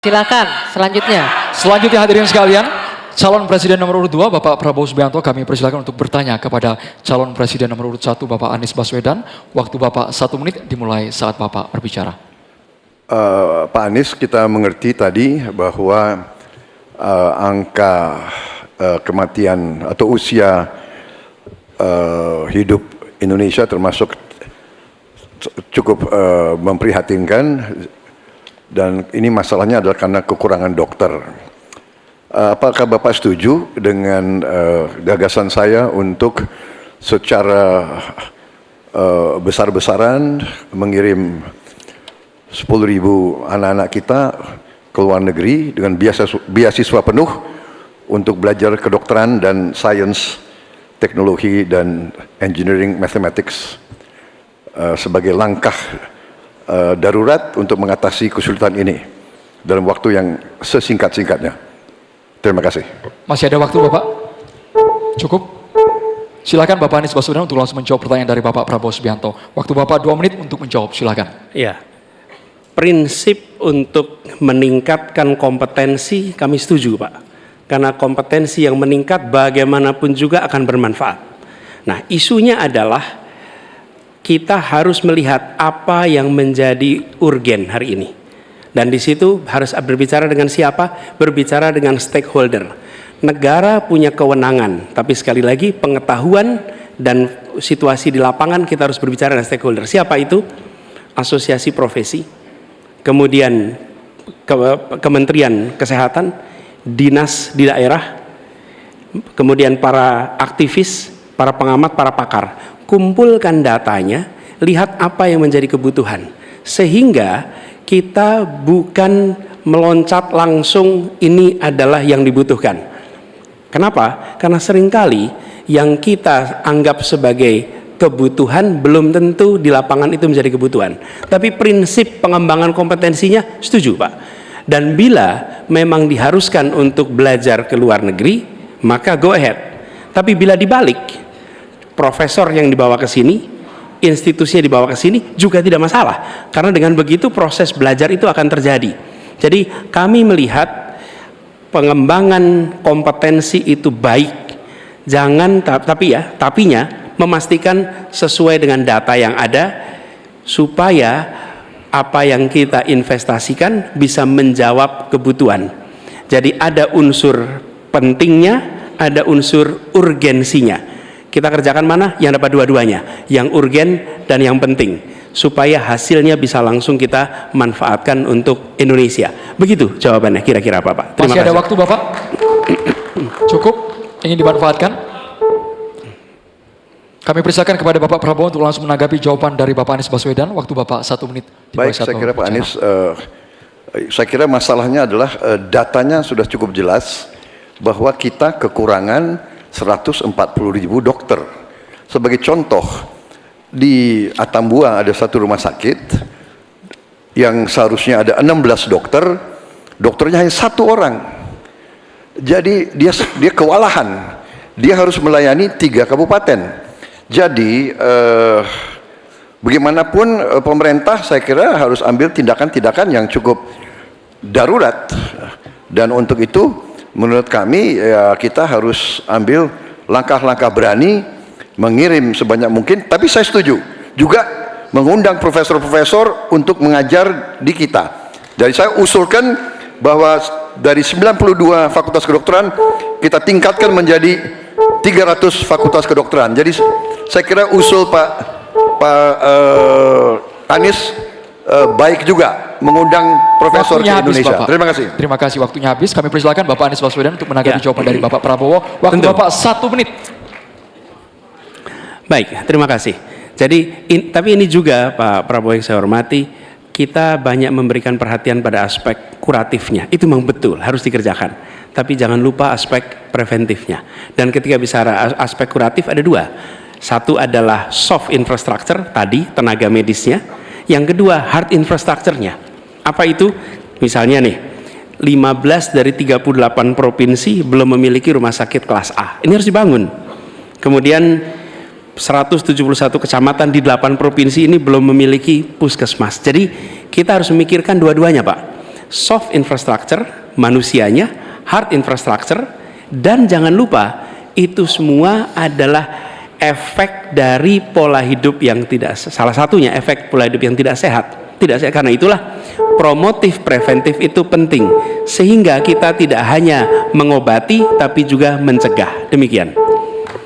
Silakan selanjutnya. Selanjutnya hadirin sekalian, calon presiden nomor urut 2 Bapak Prabowo Subianto kami persilakan untuk bertanya kepada calon presiden nomor urut 1 Bapak Anies Baswedan. Waktu Bapak 1 menit dimulai saat Bapak berbicara. Pak Anies, kita mengerti tadi bahwa angka kematian atau usia hidup Indonesia termasuk cukup memprihatinkan. Dan ini masalahnya adalah karena kekurangan dokter. Apakah Bapak setuju dengan gagasan saya untuk secara besar-besaran mengirim 10.000 anak-anak kita ke luar negeri dengan beasiswa penuh untuk belajar kedokteran dan sains, teknologi, dan engineering mathematics sebagai langkah darurat untuk mengatasi kesulitan ini dalam waktu yang sesingkat-singkatnya. Terima kasih. Masih ada waktu Bapak? Cukup? Silakan Bapak Anies Baswedan untuk langsung menjawab pertanyaan dari Bapak Prabowo Subianto. Waktu Bapak 2 menit untuk menjawab, silakan. Ya, prinsip untuk meningkatkan kompetensi kami setuju Pak. Karena kompetensi yang meningkat bagaimanapun juga akan bermanfaat. Nah, isunya adalah kita harus melihat apa yang menjadi urgen hari ini. Dan di situ harus berbicara dengan siapa? Berbicara dengan stakeholder. Negara punya kewenangan, tapi sekali lagi pengetahuan dan situasi di lapangan kita harus berbicara dengan stakeholder. Siapa itu? Asosiasi profesi, kemudian Kementerian Kesehatan, dinas di daerah, kemudian para aktivis, para pengamat, para pakar. Kumpulkan datanya, lihat apa yang menjadi kebutuhan, sehingga kita bukan meloncat langsung ini adalah yang dibutuhkan. Kenapa? Karena seringkali yang kita anggap sebagai kebutuhan belum tentu di lapangan itu menjadi kebutuhan. Tapi prinsip pengembangan kompetensinya setuju Pak. Dan bila memang diharuskan untuk belajar ke luar negeri, maka go ahead. Tapi bila dibalik, profesor yang dibawa ke sini, institusinya dibawa ke sini juga tidak masalah. Karena dengan begitu proses belajar itu akan terjadi. Jadi kami melihat pengembangan kompetensi itu baik. Jangan tapinya memastikan sesuai dengan data yang ada supaya apa yang kita investasikan bisa menjawab kebutuhan. Jadi ada unsur pentingnya, ada unsur urgensinya. Kita kerjakan mana? Yang dapat dua-duanya, yang urgen dan yang penting, supaya hasilnya bisa langsung kita manfaatkan untuk Indonesia. Begitu jawabannya kira-kira Bapak. Masih ada waktu Bapak? Cukup? Ingin dimanfaatkan? Kami persilakan kepada Bapak Prabowo untuk langsung menanggapi jawaban dari Bapak Anies Baswedan. Waktu Bapak 1 menit. Baik, saya kira Pak Anies, saya kira masalahnya adalah datanya sudah cukup jelas bahwa kita kekurangan 140.000 dokter. Sebagai contoh, di Atambua ada satu rumah sakit yang seharusnya ada 16 dokter, dokternya hanya 1 orang. Jadi dia kewalahan. Dia harus melayani 3 kabupaten. Jadi bagaimanapun pemerintah saya kira harus ambil tindakan-tindakan yang cukup darurat. Dan untuk itu menurut kami ya, kita harus ambil langkah-langkah berani, mengirim sebanyak mungkin. Tapi saya setuju juga mengundang profesor-profesor untuk mengajar di kita. Jadi saya usulkan bahwa dari 92 fakultas kedokteran kita tingkatkan menjadi 300 fakultas kedokteran. Jadi saya kira usul Pak Anies baik juga mengundang profesor waktunya ke Indonesia. Habis, terima kasih. Terima kasih, waktunya habis. Kami persilakan Bapak Anies Baswedan untuk menanggapi jawaban dari Bapak Prabowo. Waktu Bapak 1 menit. Baik, terima kasih. Jadi, tapi ini juga Pak Prabowo yang saya hormati, kita banyak memberikan perhatian pada aspek kuratifnya. Itu memang betul, harus dikerjakan. Tapi jangan lupa aspek preventifnya. Dan ketika bicara aspek kuratif ada 2. Satu adalah soft infrastructure, tadi tenaga medisnya. Yang kedua, hard infrastructure-nya. Apa itu? Misalnya nih, 15 dari 38 provinsi belum memiliki rumah sakit kelas A. Ini harus dibangun. Kemudian 171 kecamatan di 8 provinsi ini belum memiliki puskesmas. Jadi kita harus memikirkan dua-duanya Pak. soft infrastructure, manusianya, hard infrastructure, dan jangan lupa itu semua adalah efek dari pola hidup yang tidak, salah satunya efek pola hidup yang tidak sehat. Tidak sehat, karena itulah promotif preventif itu penting, sehingga kita tidak hanya mengobati tapi juga mencegah. Demikian.